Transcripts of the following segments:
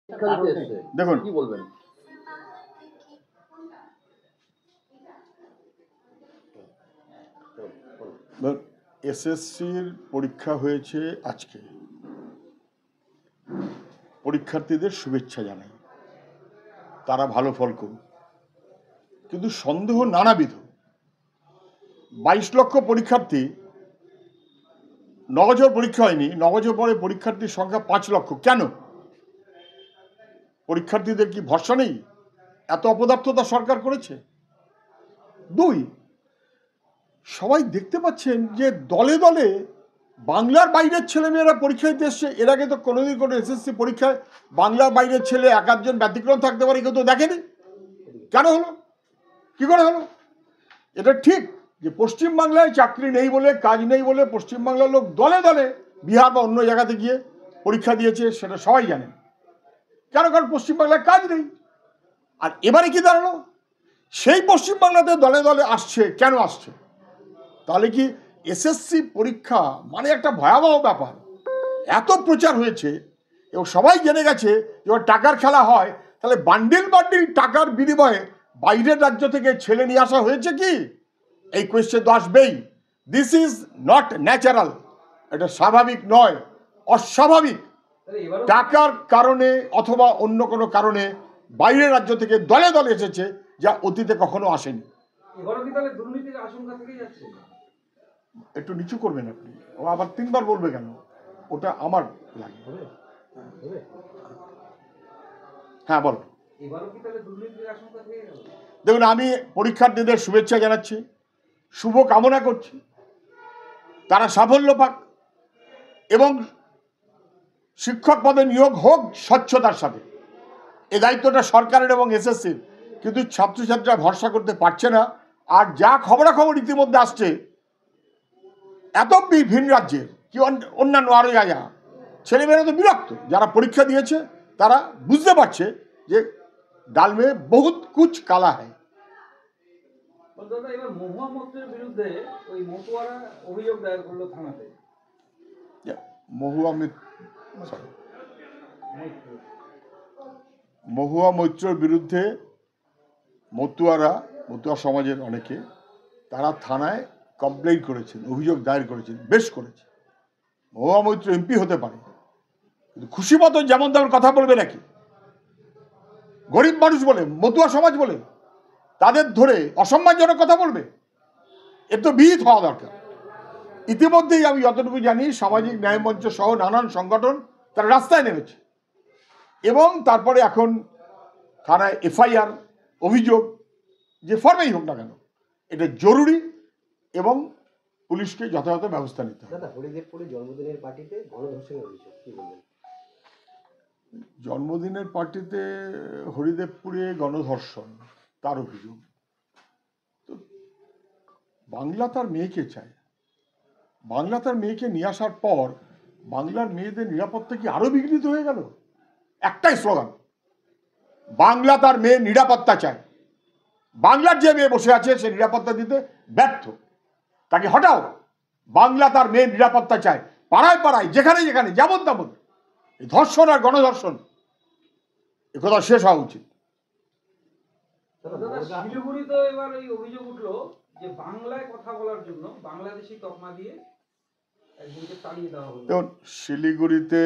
দেখুন কি বলবেন? এসএসসির পরীক্ষা হয়েছে আজকে, পরীক্ষার্থীদের শুভেচ্ছা জানাই, তারা ভালো ফল করুক, কিন্তু সন্দেহ নানাবিধ। 22 লক্ষ পরীক্ষার্থী, 9 বছর পরীক্ষা হয়নি, 9 বছর পরে পরীক্ষার্থীর সংখ্যা 5 লক্ষ। কেন? পরীক্ষার্থীদের কি ভরসা নেই? এত অপদার্থতা সরকার করেছে। 2, সবাই দেখতে পাচ্ছেন যে দলে দলে বাংলার বাইরের ছেলেমেয়েরা পরীক্ষা দিতে এসছে। এর আগে তো কোনোদিন কোনো এসএসসি পরীক্ষায় বাংলার বাইরের ছেলে 1-8 জন ব্যতিক্রম থাকতে পারে, কেউ তো দেখেনি। কেন হলো? কি করে হলো? এটা ঠিক যে পশ্চিমবাংলায় চাকরি নেই বলে, কাজ নেই বলে পশ্চিমবাংলার লোক দলে দলে বিহার বা অন্য জায়গাতে গিয়ে পরীক্ষা দিয়েছে, সেটা সবাই জানেন। কেন? কারণ পশ্চিমবাংলায় কাজ নেই। আর এবারে কি দাঁড়ালো? সেই পশ্চিমবাংলাতে দলে দলে আসছে। কেন আসছে? তাহলে কি এসএসসি পরীক্ষা মানে একটা ভয়াবহ ব্যাপার। এত প্রচার হয়েছে এবং সবাই জেনে গেছে যখন টাকার খেলা হয়, তাহলে বান্ডিল বান্ডিল টাকার বিনিময়ে বাইরের রাজ্য থেকে ছেলে নিয়ে আসা হয়েছে কি? এই কোয়েশ্চেন তো আসবেই। দিস ইজ নট ন্যাচারাল, এটা স্বাভাবিক নয়, অস্বাভাবিক। টাকার কারণে অথবা অন্য কোনো কারণে বাইরের রাজ্য থেকে দলে দলে এসেছে, যা অতীতে কখনো আসেনি। একটু নিচু করবেন আপনি, ও আবার 3 বার বলবে কেন? ওটা আমার লাগে। হ্যাঁ বল। দেখুন, আমি পরীক্ষার্থীদের শুভেচ্ছা জানাচ্ছি, শুভ কামনা করছি, তারা সাফল্য পাক এবং শিক্ষক পদে নিয়োগ হোক স্বচ্ছতার সাথে। এই দায়িত্বটা সরকারের এবং এসএসসির। কিন্তু ছাত্রছাত্রীরা ভরসা করতে পারছে না। আর যা খবরাখবর ইতিমধ্যে আসছে, এত ভিন রাজ্যের কি অন্যান্য আরো যা ছেলেমেয়েরা তো বিরক্ত। যারা পরীক্ষা দিয়েছে তারা বুঝতে পারছে যে ডাল মে বহুত কুছ কালা হয়। এবার মহুয়া মৈত্রের বিরুদ্ধে ওই মতুয়ারা অভিযোগ দায়ের করলো থানাতে। মহুয়া মৈত্রের বিরুদ্ধে মতুয়া সমাজের অনেকে তারা থানায় কমপ্লেইন করেছেন, অভিযোগ দায়ের করেছেন, বেশ করেছে। মহুয়া মৈত্র এমপি হতে পারে, কিন্তু খুশি মতো যেমন তেমন কথা বলবে নাকি? গরিব মানুষ বলে, মতুয়া সমাজ বলে তাদের ধরে অসম্মানজনক কথা বলবে? এর তো বিহিত হওয়া দরকার। ইতিমধ্যেই আমি যতটুকু জানি, সামাজিক ন্যায় মঞ্চ সহ নানান সংগঠন তারা রাস্তায় নেমেছে এবং তারপরে এখন থানায় এফআইআর, অভিযোগ যে ফর্মেই হোক না কেন, এটা জরুরি এবং পুলিশকে যথাযথ ব্যবস্থা নিতে হবে। হরিদেবপুরে জন্মদিনের পার্টিতে গণধর্ষণের অভিযোগ, কি বলবেন? জন্মদিনের পার্টিতে হরিদেবপুরে গণধর্ষণ, তার অভিযোগ। তো বাংলা তার মেয়েকে চায়, বাংলা তার মেয়েকে নিয়ে আসার পর বাংলার মেয়েদের নিরাপত্তা কি আরো বিঘ্নিত হয়ে গেল? একটাই স্লোগান, বাংলা তার মেয়ের নিরাপত্তা চায়। বাংলার যে মেয়ে বসে আছে সে নিরাপত্তা দিতে ব্যর্থ, তাকে হটাও। বাংলা তার মেয়ের নিরাপত্তা চায়। পাড়ায় পাড়ায় যেখানে যেখানে যেমন তেমন ধর্ষণ আর গণধর্ষণ, একথা শেষ হওয়া উচিত। শিলিগুড়িতে এবার এই অভিযোগ উঠলো যে বাংলায় কথা বলার জন্য বাংলাদেশি তকমা দিয়ে একজনকে তাড়িয়ে দেওয়া হলো। দেখুন, শিলিগুড়িতে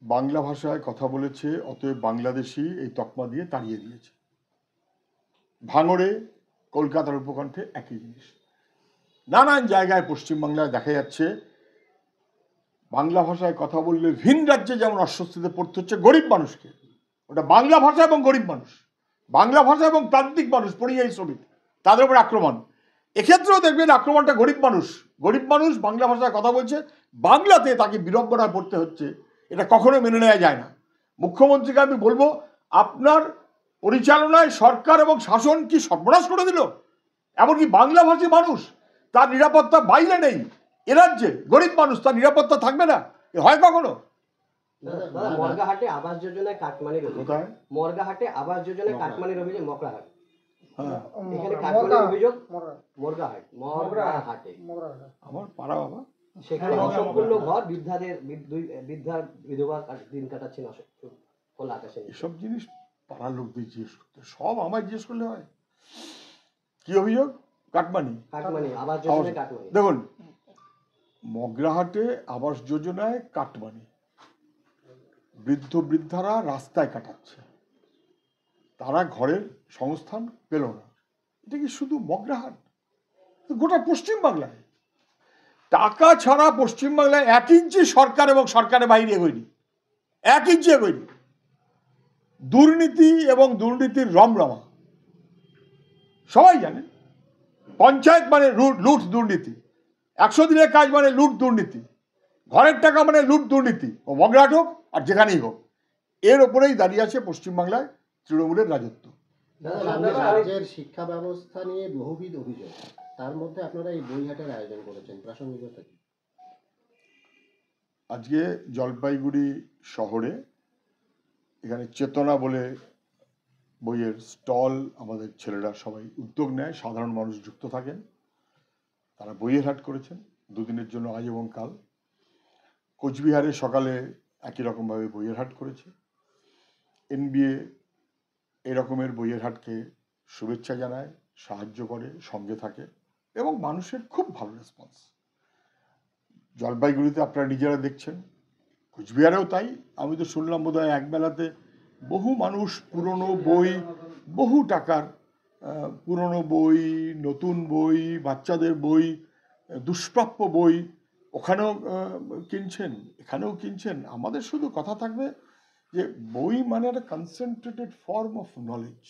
বাংলা ভাষায় কথা বলেছে, অতএব বাংলাদেশি এই তকমা দিয়ে তাড়িয়ে দিয়েছে। ভাঙড়ে, কলকাতার উপকণ্ঠে একই জিনিস। নানান জায়গায় পশ্চিমবাংলায় দেখা যাচ্ছে বাংলা ভাষায় কথা বললে ভিন রাজ্যে যেমন অস্বস্তিতে পড়তে হচ্ছে গরিব মানুষকে। ওটা বাংলা ভাষা এবং গরিব মানুষ, বাংলা ভাষা এবং প্রান্তিক মানুষ, পরিযায়ী শ্রমিক, তাদের উপর আক্রমণ। এক্ষেত্রেও দেখবেন আক্রমণটা গরিব মানুষ। গরিব মানুষ বাংলা ভাষায় কথা বলছে, বাংলাতে তাকে বিড়ম্বনায় পড়তে হচ্ছে। এটা কখনো মেনে নেওয়া যায় না। মুখ্যমন্ত্রীকে আমি বলবো, আপনার পরিচালনায় সরকার এবং শাসন কি সর্বনাশ করে দিল? এমনকি বাংলাভাষী মানুষ তার নিরাপত্তা বাইরে নেই। এ রাজ্যে গরিব মানুষ তার নিরাপত্তা থাকবে না? এ হয় কখনো? মর্গাহাটে আবাস যোজনায় কাটমানির অভিযোগ। কোথায়? মর্গাহাটে আবাস যোজনায় কাটমানির অভিযোগ মকরাহাট। এখানে কাটমানির অভিযোগ মগরাহাটে। আমার পাড়া বাবা। সেখানে অসম্পূর্ণ ঘর, বিধবা দিন কাটাচ্ছেন খোলা আকাশে নিচে। এসব জিনিস পাড়ার লোকদের জিজ্ঞেস করতে, সব আমায় জিজ্ঞেস করলে হয়? কি অভিযোগ? কাটমানি। কাটমানি, আবাস যোজনায় কাটমানি। দেখুন, মগরাহাটে আবাস যোজনায় কাটমানি, বৃদ্ধ বৃদ্ধারা রাস্তায় কাটাচ্ছে, তারা ঘরের সংস্থান পেল না। এটা কি শুধু মগরাহাট? গোটা পশ্চিমবাংলায় টাকা ছাড়া পশ্চিমবাংলায় 1 ইঞ্চি সরকার এবং সরকারের বাইরে এগোয়নি, 1 ইঞ্চি এগোয়নি। দুর্নীতি এবং দুর্নীতির রমরমা সবাই জানেন। পঞ্চায়েত মানে লুট দুর্নীতি, 100 দিনের কাজ মানে লুট দুর্নীতি, ঘরের টাকা মানে লুট দুর্নীতি, ও মগরাহাট হোক আর যেখানেই হোক, এর ওপরেই দাঁড়িয়ে আছে পশ্চিমবাংলায় তৃণমূলের রাজত্ব। রাজ্যের শিক্ষা ব্যবস্থা নিয়ে বহুবিধ অভিযোগ, তার মধ্যে আপনারা এই বইহাটের আয়োজন করেছেন, প্রাসঙ্গিকতা কি? আজকে জলপাইগুড়ি শহরে এখানে চেতনা বলে বইয়ের স্টল, আমাদের ছেলেরা সবাই উদ্যোগ নেয়, সাধারণ মানুষ যুক্ত থাকেন, তারা বইয়ের হাট করেছেন 2 দিনের জন্য, আজ এবং কাল। কোচবিহারে সকালে একই রকমভাবে বইয়ের হাট করেছে। NBA এই রকমের বইয়ের হাটকে শুভেচ্ছা জানায়, সাহায্য করে, সঙ্গে থাকে এবং মানুষের খুব ভালো রেসপন্স। জলপাইগুড়িতে আপনারা নিজেরা দেখছেন, কোচবিহারেও তাই। আমি তো শুনলাম বোধহয় একবেলাতে বহু মানুষ পুরনো বই, বহু টাকার পুরনো বই, নতুন বই, বাচ্চাদের বই, দুষ্প্রাপ্য বই ওখানেও কিনছেন, এখানেও কিনছেন। আমাদের শুধু কথা থাকবে যে বই মানে একটা কনসেন্ট্রেটেড ফর্ম অফ নলেজ,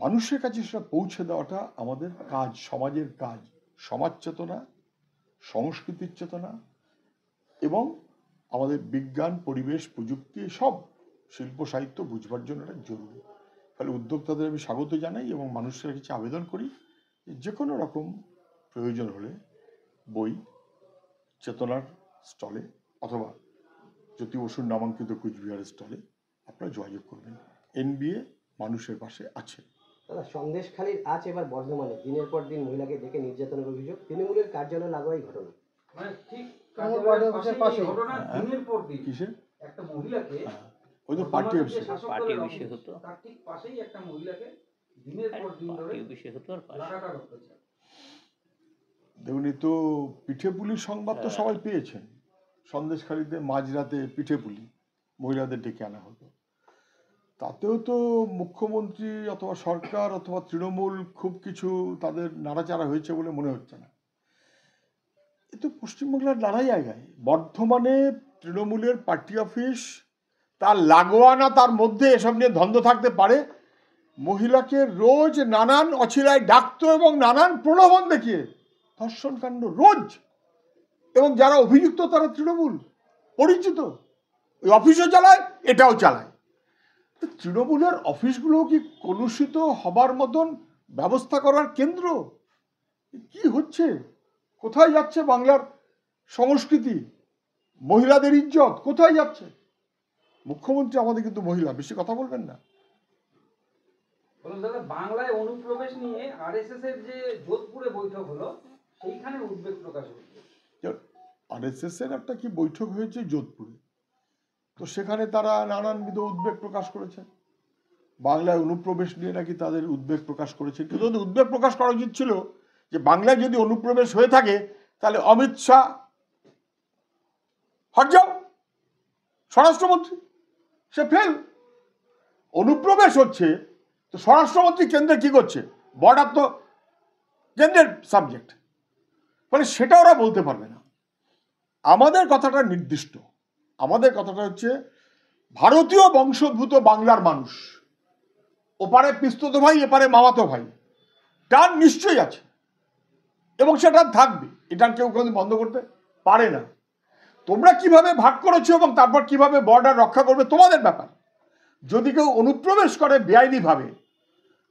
মানুষের কাছে সেটা পৌঁছে দেওয়াটা আমাদের কাজ, সমাজের কাজ। সমাজ চেতনা, সংস্কৃতির চেতনা এবং আমাদের বিজ্ঞান, পরিবেশ, প্রযুক্তি, সব শিল্প সাহিত্য বুঝবার জন্য এটা জরুরি। ফলে উদ্যোক্তাদের আমি স্বাগত জানাই এবং মানুষের কাছে আবেদন করি যে কোনো রকম প্রয়োজন হলে বই চেতনার স্টলে অথবা জ্যোতি বসুর নামাঙ্কিত কুচবিহারের স্টলে আপনারা যোগাযোগ করবেন। NBA মানুষের পাশে আছে। দাদা, সন্দেশখালীর আজ এবার বর্ধমানে দিনের পর দিন মহিলাকে ডেকে নির্যাতনের অভিযোগ, তৃণমূলের কার্যালয় লাগোয়া এই ঘটনা। মানে ঠিক কার্যালয়ের পাশেই এই ঘটনা, দিনের পর দিন কিসে? একটা মহিলাকে, ওই তো পার্টি বর্তমানে যে অফিসে। শাসক পার্টি দলের অফিসে অফিস, হতো। তার ঠিক পাশেই একটা মহিলাকে দিনের পর দিন ধরে পার্টি অফিসে হতো আর পাশে। লাগাতার অত্যাচার। দেখুন, এই তো পিঠে পুলির সংবাদ তো সবাই পেয়েছেন। সন্দেশখালীতে মাঝরাতে পিঠে পুলি মহিলাদের ডেকে আনা হতো, তাতেও তো মুখ্যমন্ত্রী অথবা সরকার অথবা তৃণমূল খুব কিছু তাদের নাড়াচাড়া হয়েছে বলে মনে হচ্ছে না। এ তো পশ্চিমবাংলার নানা জায়গায়, বর্ধমানে তৃণমূলের পার্টি অফিস, তার লাগোয়া না তার মধ্যে এসব নিয়ে দ্বন্দ্ব থাকতে পারে। মহিলাকে রোজ নানান অছিলায় ডাকতো এবং নানান প্রলোভন দেখিয়ে ধর্ষণ কাণ্ড রোজ, এবং যারা অভিযুক্ত তারা তৃণমূল পরিচিত, ওই অফিসও চালায়, এটাও চালায়। তৃণমূলের অফিসগুলো কি কলুষিত হবার মতন ব্যবস্থা করার কেন্দ্র? কি হচ্ছে? কোথায় যাচ্ছে বাংলার সংস্কৃতি, মহিলাদের ইজ্জত কোথায় যাচ্ছে? মুখ্যমন্ত্রী আমাদের কিন্তু মহিলা, বেশি কথা বলবেন না। বলুন দাদা, বাংলায় অনুপ্রবেশ নিয়ে RSS এর যে যোধপুরে বৈঠক হলো, সেইখানে উদ্বেগ প্রকাশ হচ্ছে। RSS এর একটা কি বৈঠক হয়েছে যোধপুরে, তো সেখানে তারা নানানবিধ উদ্বেগ প্রকাশ করেছে। বাংলায় অনুপ্রবেশ নিয়ে নাকি তাদের উদ্বেগ প্রকাশ করেছে, কিন্তু ওদের উদ্বেগ প্রকাশ করা উচিত ছিল যে বাংলায় যদি অনুপ্রবেশ হয়ে থাকে তাহলে অমিত শাহ হট যাও, স্বরাষ্ট্রমন্ত্রী সে ফেল। অনুপ্রবেশ হচ্ছে তো স্বরাষ্ট্রমন্ত্রী কেন্দ্রে কি করছে? বর্ডার তো কেন্দ্রের সাবজেক্ট, ফলে সেটা ওরা বলতে পারবে না। আমাদের কথাটা নির্দিষ্ট, আমাদের কথাটা হচ্ছে ভারতীয় বংশোদ্ভূত বাংলার মানুষ, ওপারে পিস্তত ভাই, এপারে মামাতো ভাই, টান নিশ্চয়ই আছে এবং সেটা থাকবে, এটা কেউ কোনোদিন বন্ধ করতে পারে না। তোমরা কিভাবে ভাগ করেছো এবং তারপর কিভাবে বর্ডার রক্ষা করবে তোমাদের ব্যাপার। যদি কেউ অনুপ্রবেশ করে বেআইনিভাবে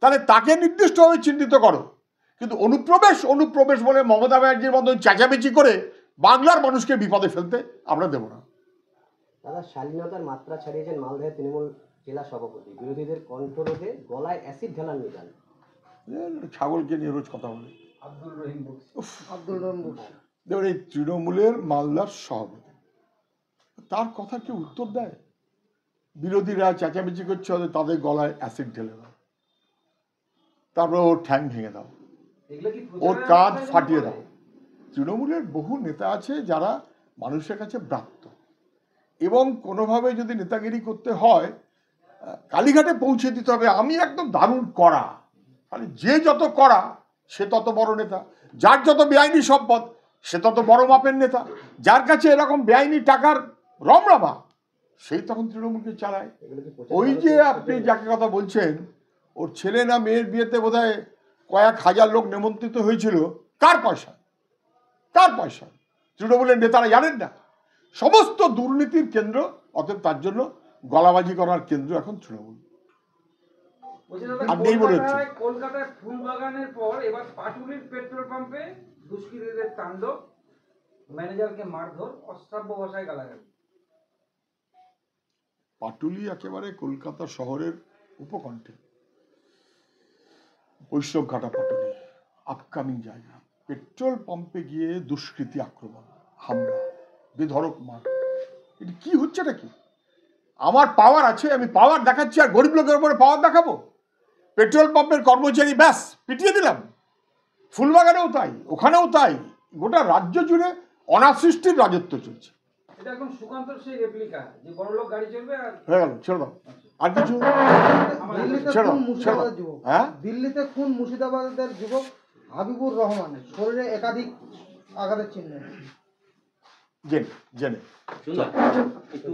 তাহলে তাকে নির্দিষ্টভাবে চিহ্নিত করো, কিন্তু অনুপ্রবেশ বলে মমতা ব্যানার্জির মতন চেঁচামেচি করে বাংলার মানুষকে বিপদে ফেলতে আমরা দেব না। দাদা, শালীনতার মাত্রা ছাড়িয়েছেন মালদহের তৃণমূল জেলা সভাপতি, বিরোধীদের কণ্ঠরোধে গলায় অ্যাসিড ঢালার নিদান। ছাগলকে নিয়ে রোজ কথা বলে আব্দুল রহিম বক্সি। দেখুন, এই তৃণমূলের মালদার সভাপতি, তার কথা কেউ উত্তর দেয়? বিরোধীরা চেঁচামেচি করছে হয়তো তাদের গলায় অ্যাসিড ঢেলে দাও, তারপরে ওর ঠ্যাং ভেঙে দাও, এগুলো কি ওর প্রচারের কাঁধ আওতায় ফাটিয়ে পড়ে? দাও। তৃণমূলের বহু নেতা আছে যারা মানুষের কাছে ব্রাত্য, এবং কোনোভাবে যদি নেতাগিরি করতে হয় কালীঘাটে পৌঁছে দিতে হবে আমি একদম দারুণ করা, তাহলে যে যত করা সে তত বড় নেতা, যার যত বেআইনি সম্পদ সে তত বড় মাপের নেতা, যার কাছে এরকম বেআইনি টাকার রমরমা সেই তখন তৃণমূলকে চালায়। এগুলো কি প্রচার ওই যে আপনি যাকে কথা বলছেন ওর ছেলে না মেয়ের বিয়েতে বোধহয় কয়েক হাজার লোক নিমন্ত্রিত হয়েছিল, কার পয়সা? কার পয়সা? তৃণমূলের নেতারা জানেন না? সমস্ত দুর্নীতির কেন্দ্র, অতএব তার জন্য গলাবাজি করার কেন্দ্র এখন তৃণমূল। বলছি দাদা, আর নেই মনে হচ্ছে। কলকাতায় ফুলবাগানের পর এবার পাটুলির পেট্রোল পাম্পে দুষ্কৃতীদের তাণ্ডব, ম্যানেজারকে মারধর, অশ্রাব্য ভাষায় গালাগালি। পাটুলি একেবারে কলকাতা শহরের উপকণ্ঠে, বৈষ্ণবঘাটা পাটুলি আপকামিং জায়গা। পেট্রোল পাম্পে গিয়ে দুষ্কৃতী আক্রমণ, হামলা, বেধড়ক মার, এটা কি হচ্ছে নাকি? আমার পাওয়ার আছে, আমি পাওয়ার দেখাচ্ছি, আর গরিব লোকের উপরে পাওয়ার দেখাবো? পেট্রোল পাম্পের কর্মচারী ব্যাস পিটিয়ে দিলাম। ফুলবাগানেও তাই, ওখানেও তাই, গোটা রাজ্য জুড়ে অনাসৃষ্টির রাজত্ব চলছে। এটা এখন সুকান্তর সেই রেপ্লিকা, যে বড়লোক গাড়ি চলবে আর হয়ে গেল, ছেড়ে দাও। আর কিছু দিল্লিতে ছেড়ে দাও, খুন ছেড়ে দাও। মুর্শিদাবাদের যুবক, হ্যাঁ, দিল্লিতে খুন মুর্শিদাবাদের যুবক হাবিবুর রহমানের, শরীরে একাধিক আঘাতের চিহ্ন। জেনে জেনে শুনুন একটু